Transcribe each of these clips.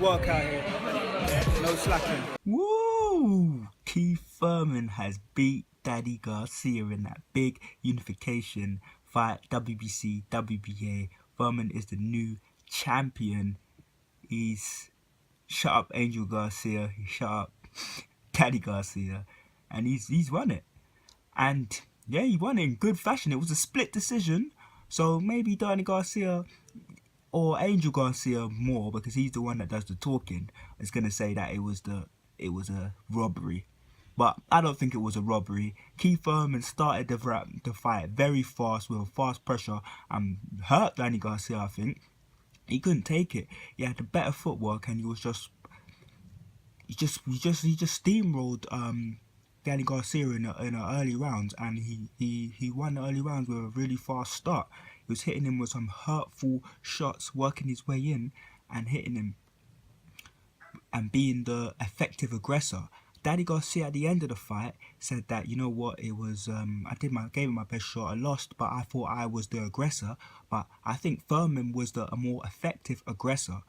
work out here. No slacking. Woo! Keith Thurman has beat Daddy Garcia in that big unification fight. WBC, WBA. Thurman is the new champion. He's shut up Angel Garcia. He shut up Daddy Garcia, and he's won it. And yeah, he won it in good fashion. It was a split decision, so maybe Daddy Garcia or Angel Garcia more, because he's the one that does the talking, is gonna say that it was a robbery. But I don't think it was a robbery. Keith Thurman started the fight very fast with fast pressure and hurt Danny Garcia. I think he couldn't take it. He had the better footwork, and he just steamrolled Danny Garcia in the early rounds, and he won the early rounds with a really fast start. He was hitting him with some hurtful shots, working his way in and hitting him and being the effective aggressor. Danny Garcia at the end of the fight said that, you know what, it was gave him my best shot. I lost, but I thought I was the aggressor. But I think Thurman was a more effective aggressor.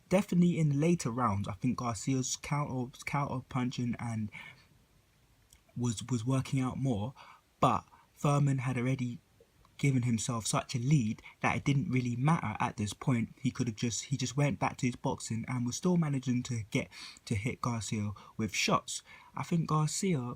Definitely in the later rounds, I think Garcia's counter punching and was working out more, but Thurman had already given himself such a lead that it didn't really matter at this point. He just went back to his boxing and was still managing to hit Garcia with shots. I think Garcia,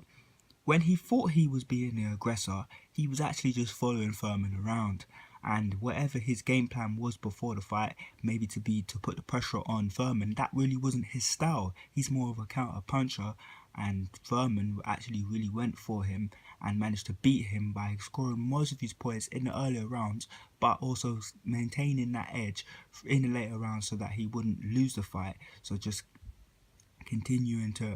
when he thought he was being the aggressor, he was actually just following Thurman around. And whatever his game plan was before the fight, maybe to put the pressure on Thurman, that really wasn't his style. He's more of a counter puncher, and Thurman actually really went for him and managed to beat him by scoring most of his points in the earlier rounds, but also maintaining that edge in the later rounds so that he wouldn't lose the fight. So just continuing to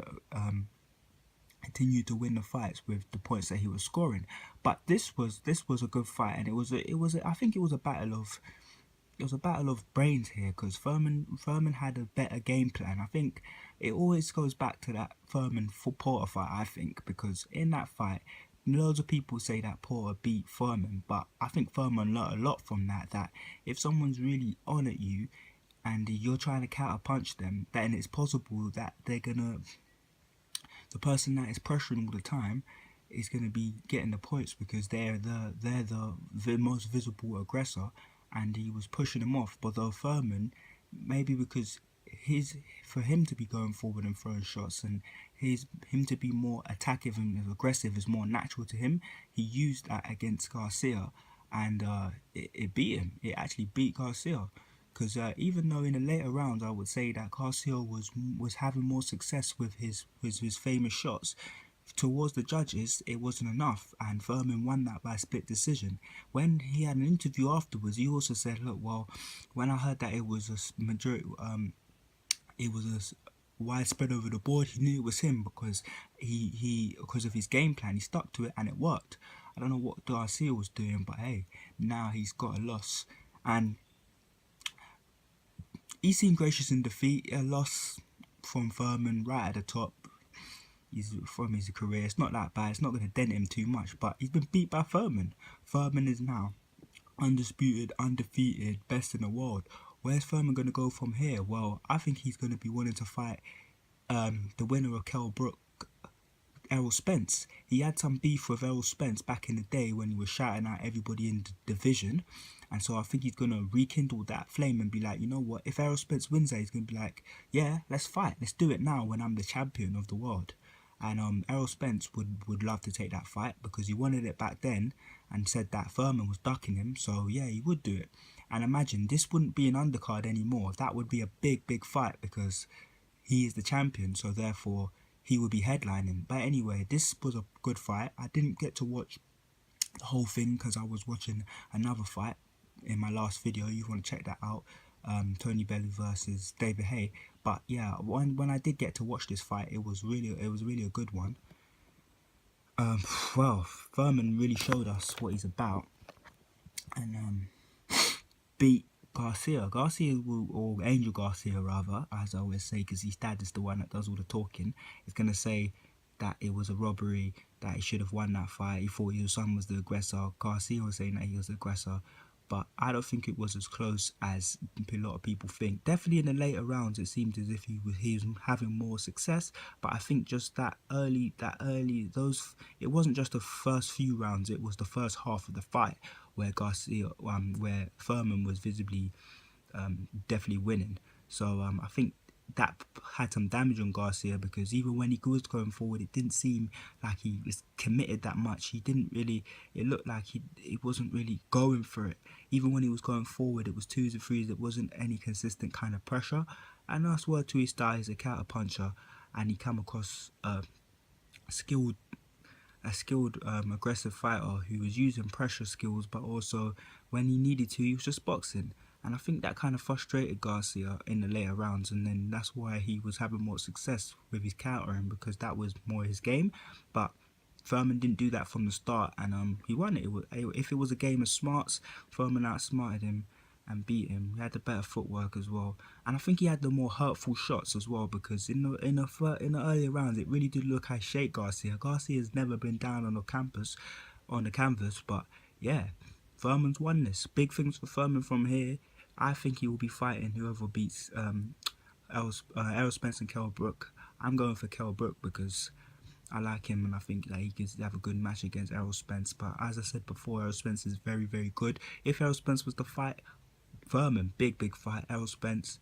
win the fights with the points that he was scoring. But this was a good fight, and I think it was a battle of brains here, because Thurman had a better game plan. I think it always goes back to that Thurman Porter fight, I think, because in that fight, loads of people say that Porter beat Thurman, but I think Thurman learned a lot from that if someone's really on at you and you're trying to counter punch them, then it's possible that the person that is pressuring all the time is going to be getting the points, because they're the most visible aggressor, and he was pushing him off. But though Thurman, maybe because for him to be going forward and throwing shots, and him to be more attackive and aggressive is more natural to him, he used that against Garcia, and it beat him. It actually beat Garcia. Because even though in the later rounds I would say that Garcia was having more success with his famous shots, towards the judges it wasn't enough, and Thurman won that by split decision. When he had an interview afterwards, he also said, look, well, when I heard that it was a majority, it was a widespread over the board, he knew it was him, because because of his game plan, he stuck to it and it worked. I don't know what Garcia was doing, but hey, now he's got a loss, and he seemed gracious in defeat. A loss from Thurman right at the top. He's from his career. It's not that bad. It's not going to dent him too much. But he's been beat by Thurman. Thurman is now undisputed, undefeated, best in the world. Where's Thurman going to go from here? Well, I think he's going to be wanting to fight the winner of Kell Brook, Errol Spence. He had some beef with Errol Spence back in the day when he was shouting at everybody in the division, and so I think he's gonna rekindle that flame and be like, you know what, if Errol Spence wins that, he's gonna be like, yeah, let's fight, let's do it now when I'm the champion of the world. And Errol Spence would love to take that fight, because he wanted it back then and said that Thurman was ducking him, so yeah, he would do it. And imagine, this wouldn't be an undercard anymore. That would be a big fight, because he is the champion, so therefore he would be headlining. But anyway, this was a good fight. I didn't get to watch the whole thing because I was watching another fight in my last video. You want to check that out, Tony Bellew versus David Haye. But yeah, when I did get to watch this fight, it was really a good one. Well, Thurman really showed us what he's about, and beat Garcia, or Angel Garcia rather, as I always say, because his dad is the one that does all the talking, is going to say that it was a robbery, that he should have won that fight, he thought his son was the aggressor. Garcia was saying that he was the aggressor, but I don't think it was as close as a lot of people think. Definitely in the later rounds, it seemed as if he was having more success. But I think just that early, those, it wasn't just the first few rounds; it was the first half of the fight where where Thurman was visibly definitely winning. So I think that had some damage on Garcia, because even when he was going forward, it didn't seem like he was committed that much. He didn't really, it looked like he wasn't really going for it. Even when he was going forward, it was twos and threes. There wasn't any consistent kind of pressure. And that's word to his style, he's a counter puncher, and he came across skilled skilled, aggressive fighter who was using pressure skills, but also when he needed to, he was just boxing. And I think that kind of frustrated Garcia in the later rounds, and then that's why he was having more success with his countering, because that was more his game. But Thurman didn't do that from the start, and he won it. If it was a game of smarts, Thurman outsmarted him and beat him. He had the better footwork as well, and I think he had the more hurtful shots as well, because in the earlier rounds it really did look like shake Garcia. Garcia has never been down on the canvas, but yeah, Thurman's won this. Big things for Thurman from here. I think he will be fighting whoever beats Errol Spence and Kell Brook. I'm going for Kell Brook because I like him, and I think that he could have a good match against Errol Spence. But as I said before, Errol Spence is very, very good. If Errol Spence was to fight Thurman, big fight. Errol Spence,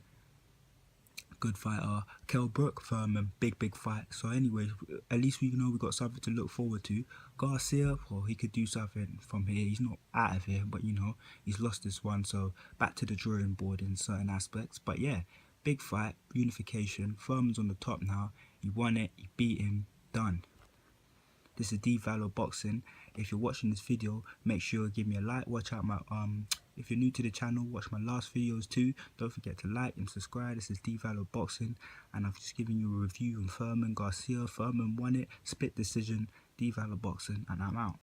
good fighter. Kell Brook, Thurman, big fight. So anyway, at least we know we got something to look forward to. Garcia, well, he could do something from here. He's not out of here, but he's lost this one. So back to the drawing board in certain aspects. But yeah, big fight, unification. Thurman's on the top now. He won it. He beat him. Done. This is D-Valor Boxing. If you're watching this video, make sure you give me a like. Watch out my if you're new to the channel, watch my last videos too. Don't forget to like and subscribe. This is D-Valor Boxing, and I've just given you a review on Thurman Garcia. Thurman won it, split decision. D-Valor Boxing, and I'm out.